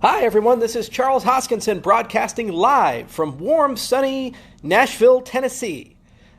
Hi everyone, this is Charles Hoskinson broadcasting live from warm, sunny Nashville, Tennessee.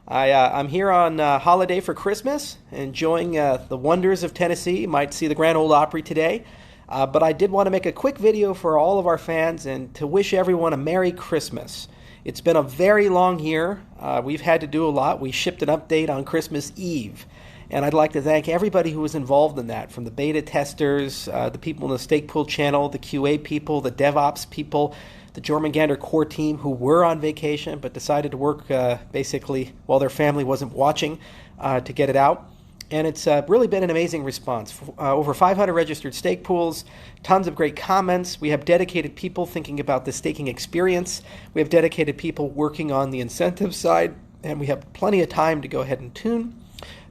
I'm here on holiday for Christmas, enjoying the wonders of Tennessee. You might see the Grand Ole Opry today, but I did want to make a quick video for all of our fans and to wish everyone a Merry Christmas. It's been a very long year. We've had to do a lot. We shipped an update on Christmas Eve. And I'd like to thank everybody who was involved in that, from the beta testers, the people in the stake pool channel, the QA people, the DevOps people, the Jormungandr core team who were on vacation but decided to work basically while their family wasn't watching to get it out. And it's really been an amazing response. Over 500 registered stake pools, tons of great comments. We have dedicated people thinking about the staking experience. We have dedicated people working on the incentive side, and we have plenty of time to go ahead and tune.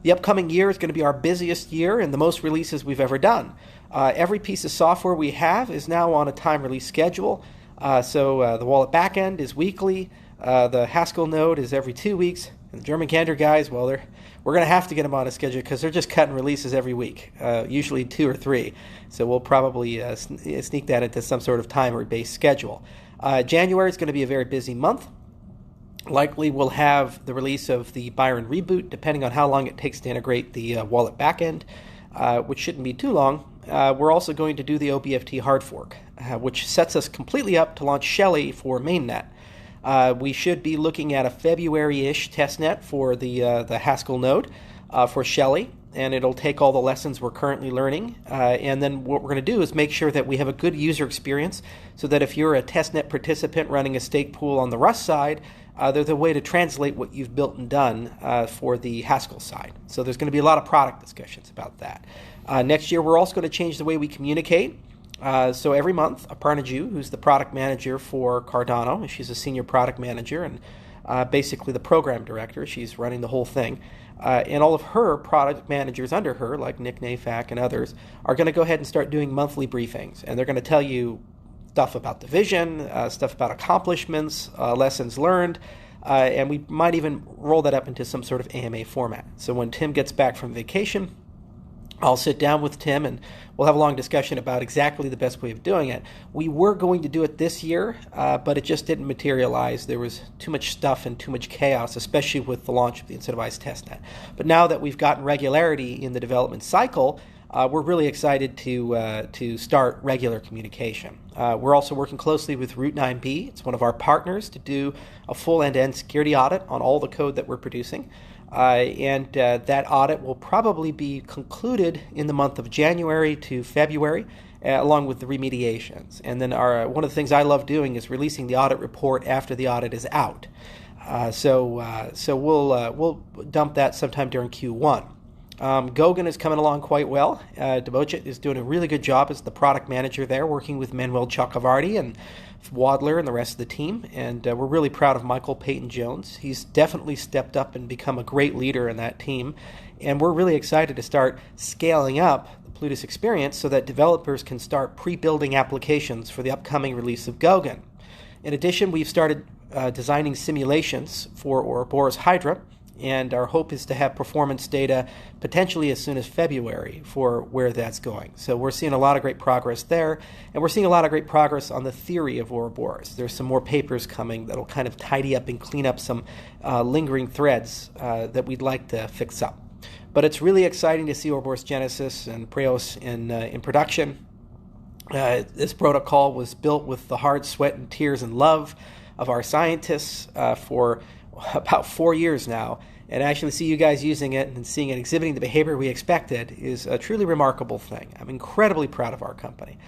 The upcoming year is going to be our busiest year and the most releases we've ever done. Every piece of software we have is now on a time release schedule. So the wallet backend is weekly. The Haskell node is every 2 weeks. And the Jormungandr guys, well, we're going to have to get them on a schedule because they're just cutting releases every week, usually 2 or 3. So we'll probably sneak that into some sort of timer-based schedule. January is going to be a very busy month. Likely we'll have the release of the Byron reboot, depending on how long it takes to integrate the wallet backend, which shouldn't be too long. We're also going to do the OBFT hard fork, which sets us completely up to launch Shelley for mainnet. We should be looking at a February-ish testnet for the Haskell node for Shelley, and it'll take all the lessons we're currently learning. And then what we're going to do is make sure that we have a good user experience so that if you're a testnet participant running a stake pool on the Rust side, there's a way to translate what you've built and done for the Haskell side. So there's going to be a lot of product discussions about that. Next year, we're also going to change the way we communicate. So every month, Aparna Ju, who's the product manager for Cardano, she's a senior product manager and basically the program director. She's running the whole thing. And all of her product managers under her, like Nick Nafak and others, are going to go ahead and start doing monthly briefings. And they're going to tell you stuff about the vision, stuff about accomplishments, lessons learned, and we might even roll that up into some sort of AMA format. So when Tim gets back from vacation, I'll sit down with Tim and we'll have a long discussion about exactly the best way of doing it. We were going to do it this year, but it just didn't materialize. There was too much stuff and too much chaos, especially with the launch of the incentivized testnet. But now that we've gotten regularity in the development cycle, we're really excited to start regular communication. We're also working closely with Root 9B. It's one of our partners to do a full end-to-end security audit on all the code that we're producing. And that audit will probably be concluded in the month of January to February, along with the remediations. And then one of the things I love doing is releasing the audit report after the audit is out. So we'll dump that sometime during Q1. Gauguin is coming along quite well. Debochet is doing a really good job as the product manager there, working with Manuel Chakravarty and Wadler and the rest of the team. And we're really proud of Michael Peyton-Jones. He's definitely stepped up and become a great leader in that team. And we're really excited to start scaling up the Plutus experience so that developers can start pre-building applications for the upcoming release of Gauguin. In addition, we've started designing simulations for Ouroboros Hydra, and our hope is to have performance data potentially as soon as February for where that's going. So we're seeing a lot of great progress there, and we're seeing a lot of great progress on the theory of Ouroboros. There's some more papers coming that'll kind of tidy up and clean up some lingering threads that we'd like to fix up. But it's really exciting to see Ouroboros Genesis and Preos in production. This protocol was built with the hard sweat and tears and love of our scientists for about 4 years now, and actually see you guys using it and seeing it exhibiting the behavior we expected is a truly remarkable thing. I'm incredibly proud of our company.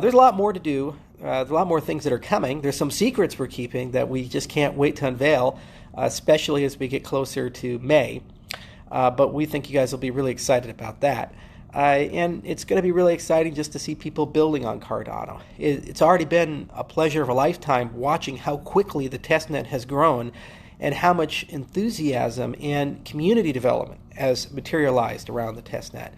There's a lot more to do. There's a lot more things that are coming. There's some secrets we're keeping that we just can't wait to unveil, especially as we get closer to May. But we think you guys will be really excited about that. And it's going to be really exciting just to see people building on Cardano. It's already been a pleasure of a lifetime watching how quickly the testnet has grown and how much enthusiasm and community development has materialized around the testnet.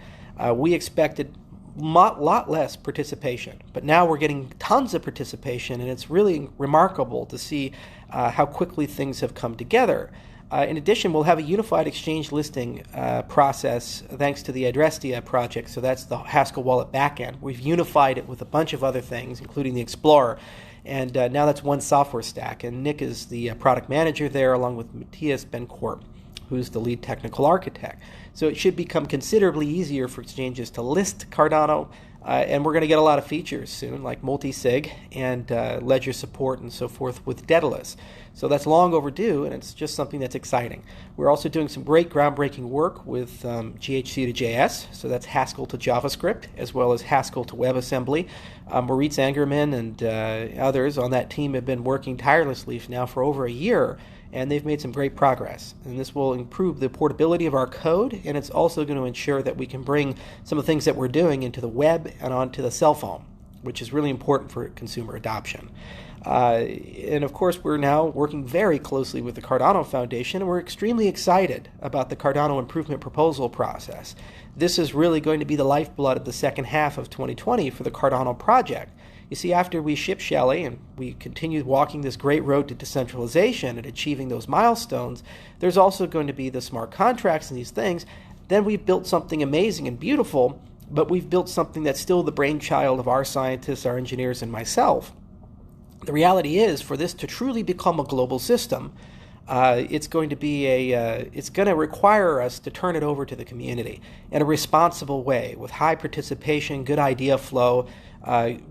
We expected a lot less participation, but now we're getting tons of participation, and it's really remarkable to see how quickly things have come together. In addition, we'll have a unified exchange listing process thanks to the Adrestia project. So that's the Haskell Wallet backend. We've unified it with a bunch of other things, including the Explorer. And now that's one software stack. And Nick is the product manager there, along with Matthias Bencourt, who's the lead technical architect. So it should become considerably easier for exchanges to list Cardano. And we're going to get a lot of features soon, like multi-sig and ledger support and so forth with Daedalus. So that's long overdue, and it's just something that's exciting. We're also doing some great groundbreaking work with GHC to JS, so that's Haskell to JavaScript, as well as Haskell to WebAssembly. Moritz Angerman and others on that team have been working tirelessly now for over a year, and they've made some great progress. And this will improve the portability of our code, and it's also going to ensure that we can bring some of the things that we're doing into the web and onto the cell phone, which is really important for consumer adoption. And of course, we're now working very closely with the Cardano Foundation, and we're extremely excited about the Cardano improvement proposal process. This is really going to be the lifeblood of the second half of 2020 for the Cardano project. You see, after we ship Shelley and we continue walking this great road to decentralization and achieving those milestones, there's also going to be the smart contracts and these things. Then we've built something amazing and beautiful, but we've built something that's still the brainchild of our scientists, our engineers, and myself. The reality is, for this to truly become a global system, it's going to require us to turn it over to the community in a responsible way, with high participation, good idea flow,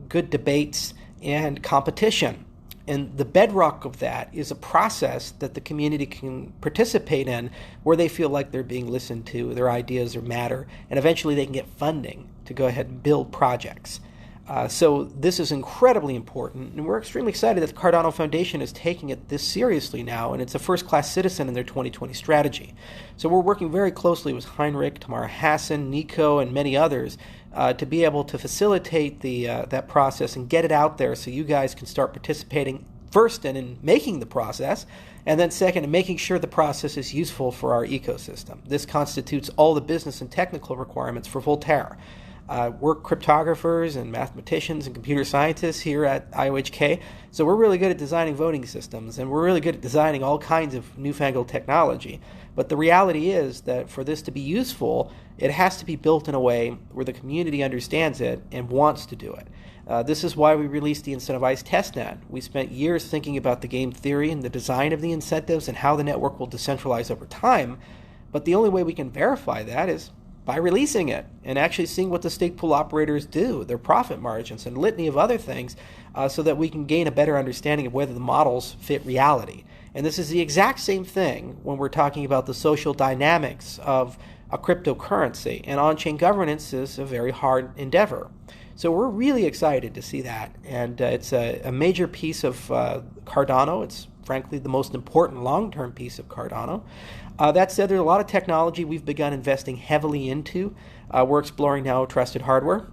good debates, and competition. And the bedrock of that is a process that the community can participate in where they feel like they're being listened to, their ideas matter, and eventually they can get funding to go ahead and build projects. So this is incredibly important, and we're extremely excited that the Cardano Foundation is taking it this seriously now, and it's a first-class citizen in their 2020 strategy. So we're working very closely with Heinrich, Tamara Hassan, Nico, and many others to be able to facilitate that process and get it out there so you guys can start participating first in making the process, and then second in making sure the process is useful for our ecosystem. This constitutes all the business and technical requirements for Voltaire. We're cryptographers and mathematicians and computer scientists here at IOHK, so we're really good at designing voting systems, and we're really good at designing all kinds of newfangled technology. But the reality is that for this to be useful, it has to be built in a way where the community understands it and wants to do it. This is why we released the incentivized testnet. We spent years thinking about the game theory and the design of the incentives and how the network will decentralize over time, but the only way we can verify that is by releasing it and actually seeing what the stake pool operators do, their profit margins, and litany of other things, so that we can gain a better understanding of whether the models fit reality. And this is the exact same thing when we're talking about the social dynamics of a cryptocurrency. And on-chain governance is a very hard endeavor. So we're really excited to see that. And it's a major piece of Cardano. It's frankly the most important long-term piece of Cardano. That said, there's a lot of technology we've begun investing heavily into. We're exploring now trusted hardware,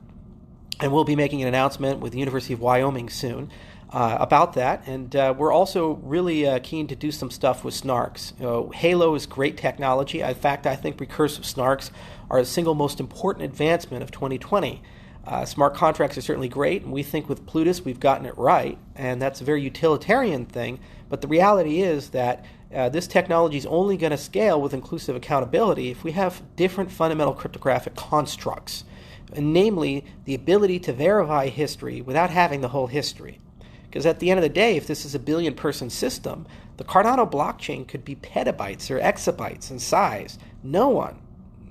and we'll be making an announcement with the University of Wyoming soon about that. And we're also really keen to do some stuff with snarks. Halo is great technology. In fact, I think recursive snarks are the single most important advancement of 2020. Smart contracts are certainly great, and we think with Plutus we've gotten it right, and that's a very utilitarian thing. But the reality is that this technology is only going to scale with inclusive accountability if we have different fundamental cryptographic constructs, and namely the ability to verify history without having the whole history. Because at the end of the day, if this is a billion-person system, the Cardano blockchain could be petabytes or exabytes in size. No one,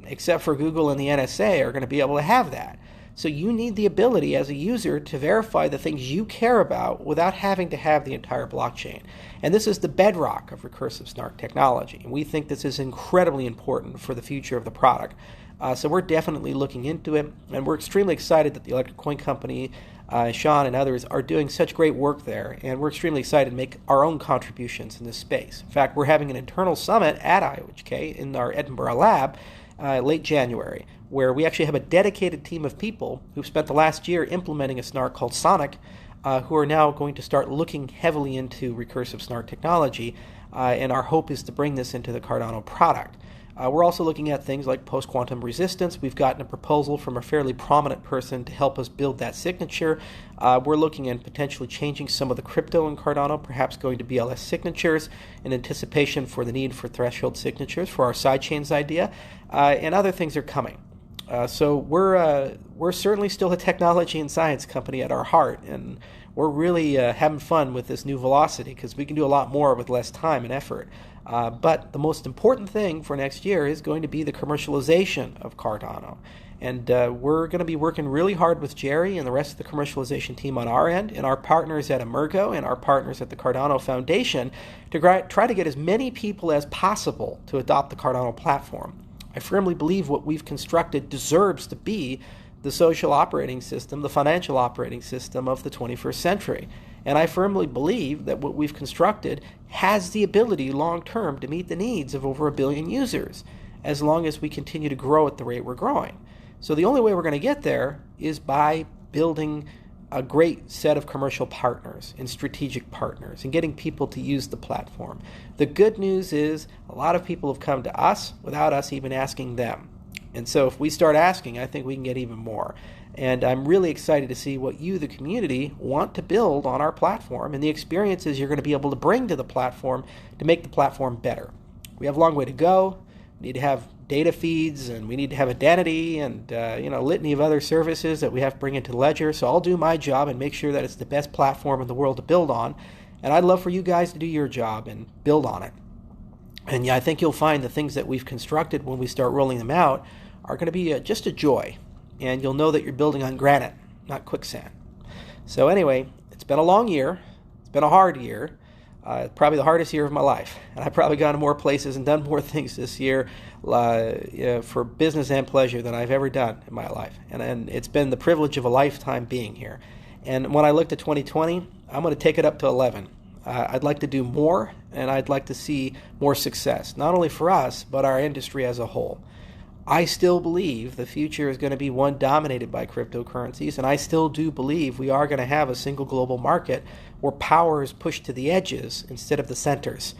except for Google and the NSA, are going to be able to have that. So you need the ability as a user to verify the things you care about without having to have the entire blockchain. And this is the bedrock of recursive snark technology. And we think this is incredibly important for the future of the product. So we're definitely looking into it, and we're extremely excited that the Electric Coin Company, Sean and others are doing such great work there, and we're extremely excited to make our own contributions in this space. In fact, we're having an internal summit at IOHK in our Edinburgh lab late January, where we actually have a dedicated team of people who've spent the last year implementing a snark called Sonic, who are now going to start looking heavily into recursive snark technology, and our hope is to bring this into the Cardano product. We're also looking at things like post-quantum resistance. We've gotten a proposal from a fairly prominent person to help us build that signature. We're looking at potentially changing some of the crypto in Cardano, perhaps going to BLS signatures in anticipation for the need for threshold signatures for our sidechains idea, and other things are coming. So we're certainly still a technology and science company at our heart, and we're really having fun with this new velocity because we can do a lot more with less time and effort. But the most important thing for next year is going to be the commercialization of Cardano. And we're going to be working really hard with Jerry and the rest of the commercialization team on our end, and our partners at Emergo and our partners at the Cardano Foundation to try to get as many people as possible to adopt the Cardano platform. I firmly believe what we've constructed deserves to be the social operating system, the financial operating system of the 21st century. And I firmly believe that what we've constructed has the ability long-term to meet the needs of over 1 billion users, as long as we continue to grow at the rate we're growing. So the only way we're going to get there is by building a great set of commercial partners and strategic partners and getting people to use the platform. The good news is a lot of people have come to us without us even asking them. And so if we start asking, I think we can get even more. And I'm really excited to see what you, the community, want to build on our platform and the experiences you're going to be able to bring to the platform to make the platform better. We have a long way to go. We need to have data feeds, and we need to have identity and a litany of other services that we have to bring into Ledger. So I'll do my job and make sure that it's the best platform in the world to build on. And I'd love for you guys to do your job and build on it. And yeah, I think you'll find the things that we've constructed when we start rolling them out are going to be just a joy. And you'll know that you're building on granite, not quicksand. So anyway, it's been a long year. It's been a hard year. Probably the hardest year of my life. And I've probably gone to more places and done more things this year for business and pleasure than I've ever done in my life. And it's been the privilege of a lifetime being here. And when I looked at 2020, I'm going to take it up to 11. I'd like to do more, and I'd like to see more success, not only for us, but our industry as a whole. I still believe the future is going to be one dominated by cryptocurrencies, and I still do believe we are going to have a single global market where power is pushed to the edges instead of the centers.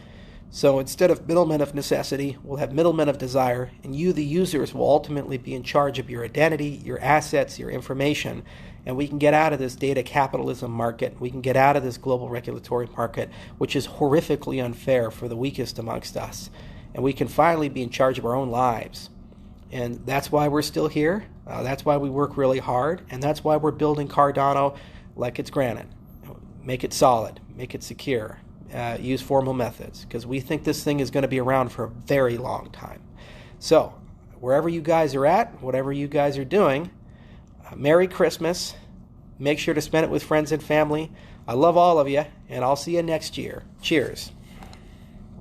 So instead of middlemen of necessity, we'll have middlemen of desire, and you, the users, will ultimately be in charge of your identity, your assets, your information, and we can get out of this data capitalism market. We can get out of this global regulatory market, which is horrifically unfair for the weakest amongst us. And we can finally be in charge of our own lives. And that's why we're still here. That's why we work really hard. And that's why we're building Cardano like it's granite. Make it solid. Make it secure. Use formal methods. Because we think this thing is going to be around for a very long time. So, wherever you guys are at, whatever you guys are doing, Merry Christmas. Make sure to spend it with friends and family. I love all of you, and I'll see you next year. Cheers.